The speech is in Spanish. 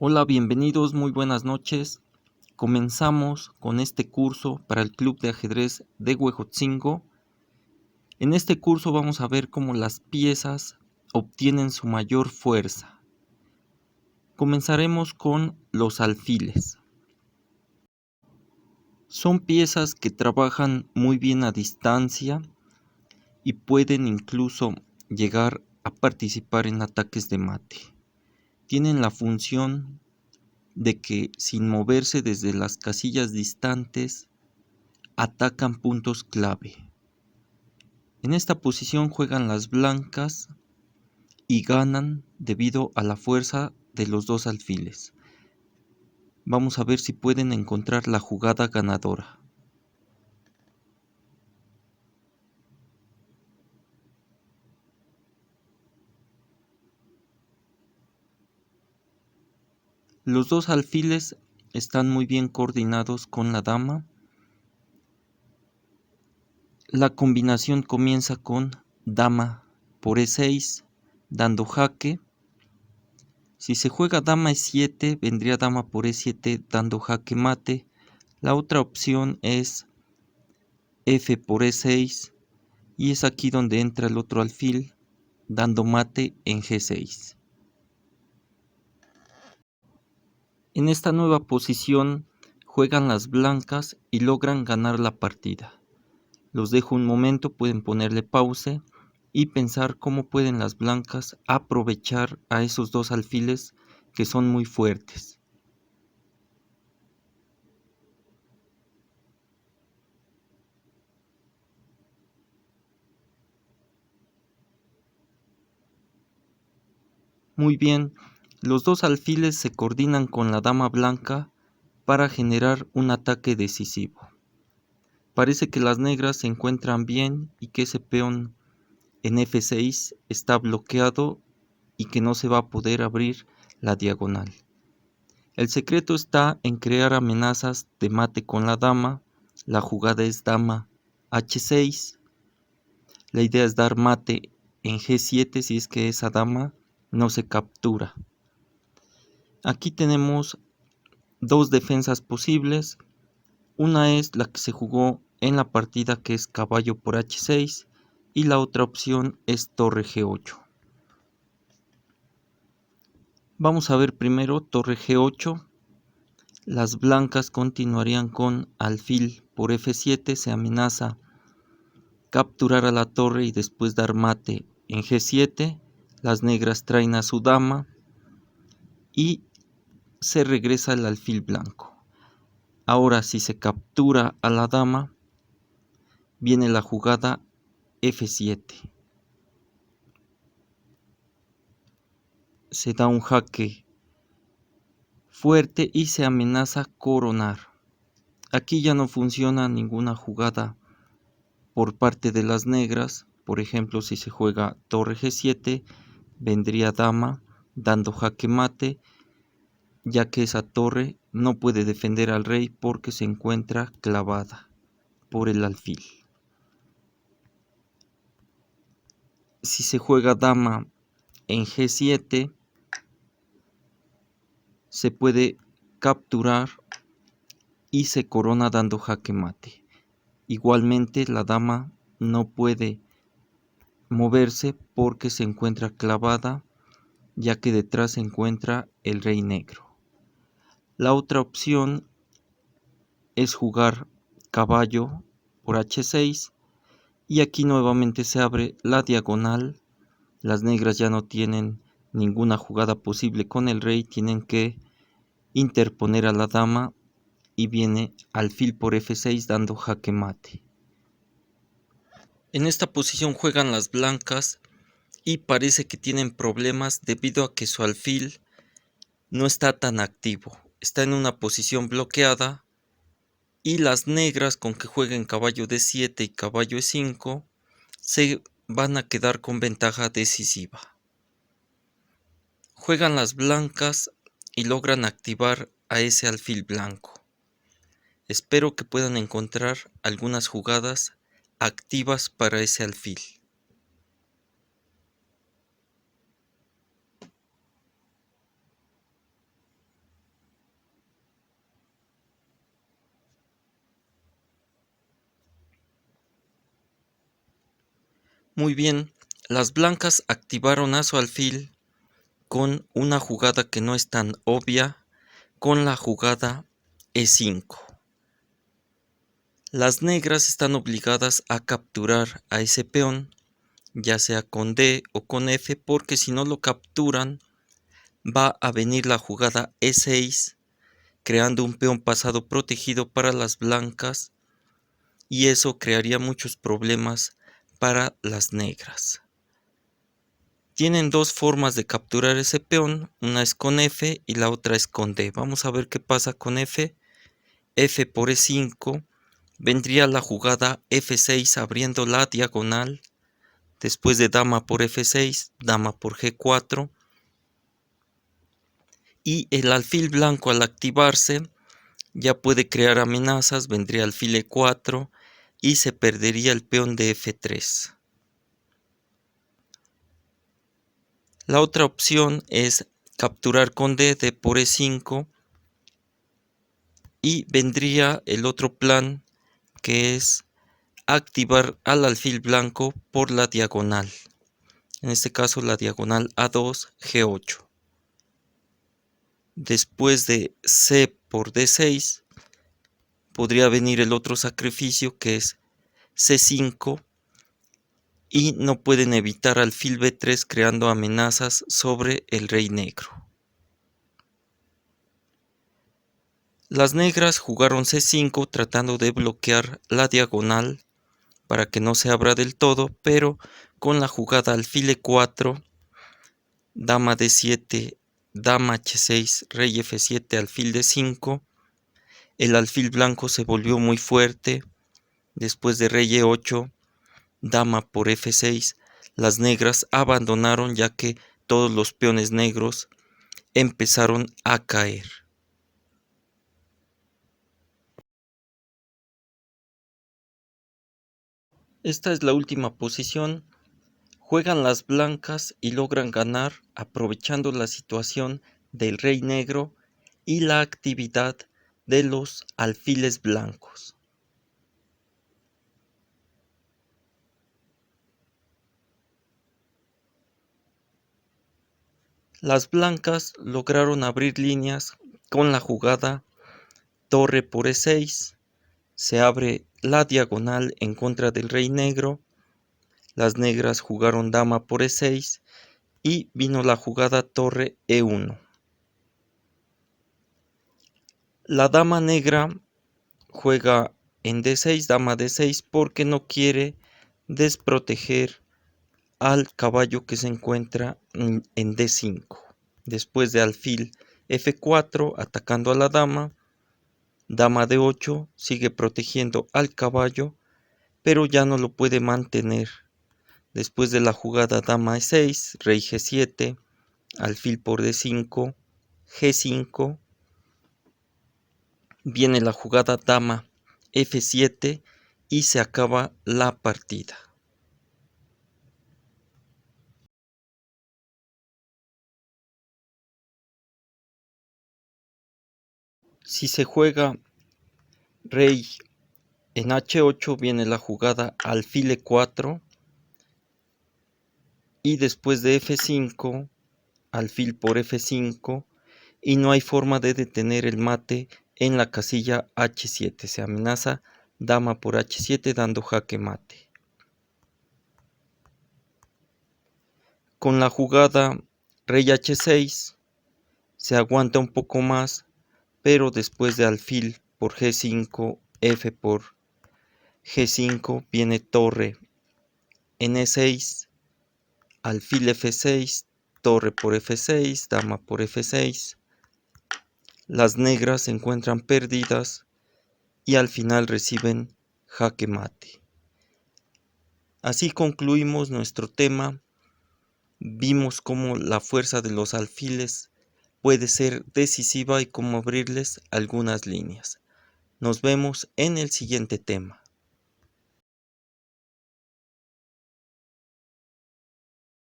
Hola, bienvenidos, muy buenas noches. Comenzamos con este curso para el Club de Ajedrez de Huejotzingo. En este curso vamos a ver cómo las piezas obtienen su mayor fuerza. Comenzaremos con los alfiles. Son piezas que trabajan muy bien a distancia y pueden incluso llegar a participar en ataques de mate. Tienen la función de que sin moverse desde las casillas distantes atacan puntos clave. En esta posición juegan las blancas y ganan debido a la fuerza de los dos alfiles. Vamos a ver si pueden encontrar la jugada ganadora. Los dos alfiles están muy bien coordinados con la dama. La combinación comienza con dama por E6, dando jaque. Si se juega dama E7, vendría dama por E7 dando jaque mate. La otra opción es F por E6 y es aquí donde entra el otro alfil dando mate en G6. En esta nueva posición juegan las blancas y logran ganar la partida. Los dejo un momento, pueden ponerle pause y pensar cómo pueden las blancas aprovechar a esos dos alfiles que son muy fuertes. Muy bien, los dos alfiles se coordinan con la dama blanca para generar un ataque decisivo. Parece que las negras se encuentran bien y que ese peón en F6 está bloqueado y que no se va a poder abrir la diagonal. El secreto está en crear amenazas de mate con la dama. La jugada es dama H6. La idea es dar mate en G7 si es que esa dama no se captura. Aquí tenemos dos defensas posibles. Una es la que se jugó en la partida, que es caballo por H6, y la otra opción es torre G8. Vamos a ver primero torre G8. Las blancas continuarían con alfil por F7, se amenaza capturar a la torre y después dar mate en G7. Las negras traen a su dama y se regresa el alfil blanco. Ahora, si se captura a la dama, viene la jugada F7. Se da un jaque fuerte y se amenaza coronar. Aquí ya no funciona ninguna jugada por parte de las negras. Por ejemplo, si se juega torre G7, vendría dama dando jaque mate, ya que esa torre no puede defender al rey porque se encuentra clavada por el alfil. Si se juega dama en G7, se puede capturar y se corona dando jaque mate. Igualmente la dama no puede moverse porque se encuentra clavada, ya que detrás se encuentra el rey negro. La otra opción es jugar caballo por H6 y aquí nuevamente se abre la diagonal. Las negras ya no tienen ninguna jugada posible con el rey, tienen que interponer a la dama y viene alfil por F6 dando jaque mate. En esta posición juegan las blancas y parece que tienen problemas debido a que su alfil no está tan activo, está en una posición bloqueada y las negras, con que jueguen caballo D7 y caballo E5, se van a quedar con ventaja decisiva. Juegan las blancas y logran activar a ese alfil blanco. Espero que puedan encontrar algunas jugadas activas para ese alfil. Muy bien, las blancas activaron a su alfil con una jugada que no es tan obvia, con la jugada E5. Las negras están obligadas a capturar a ese peón, ya sea con D o con F, porque si no lo capturan, va a venir la jugada E6, creando un peón pasado protegido para las blancas, y eso crearía muchos problemas para las negras. Tienen dos formas de capturar ese peón, una es con F y la otra es con D. Vamos a ver qué pasa con F. F por E5, vendría la jugada F6 abriendo la diagonal, después de dama por F6, dama por G4, y el alfil blanco al activarse ya puede crear amenazas, vendría alfil E4 y se perdería el peón de F3. La otra opción es capturar con D, D por E5, y vendría el otro plan, que es activar al alfil blanco por la diagonal, en este caso la diagonal A2, G8. Después de C por D6 podría venir el otro sacrificio, que es C5, y no pueden evitar alfil B3 creando amenazas sobre el rey negro. Las negras jugaron C5 tratando de bloquear la diagonal para que no se abra del todo, pero con la jugada alfil E4, dama D7, dama H6, rey F7, alfil D5, el alfil blanco se volvió muy fuerte. Después de rey E8, dama por F6, las negras abandonaron, ya que todos los peones negros empezaron a caer. Esta es la última posición. Juegan las blancas y logran ganar aprovechando la situación del rey negro y la actividad de los alfiles blancos. Las blancas lograron abrir líneas con la jugada torre por E6. Se abre la diagonal en contra del rey negro. Las negras jugaron dama por E6 y vino la jugada torre E1. La dama negra juega en D6, dama D6, porque no quiere desproteger al caballo que se encuentra en D5. Después de alfil F4 atacando a la dama, dama D8 sigue protegiendo al caballo, pero ya no lo puede mantener. Después de la jugada dama E6, rey G7, alfil por D5, G5, viene la jugada dama F7 y se acaba la partida. Si se juega rey en H8, viene la jugada alfil E4 y después de F5, alfil por F5, y no hay forma de detener el mate en la casilla H7. Se amenaza dama por H7 dando jaque mate. Con la jugada rey H6 se aguanta un poco más, pero después de alfil por G5, F por G5, viene torre en E6, alfil F6, torre por F6, dama por F6. Las negras se encuentran perdidas y al final reciben jaque mate. Así concluimos nuestro tema. Vimos cómo la fuerza de los alfiles puede ser decisiva y cómo abrirles algunas líneas. Nos vemos en el siguiente tema.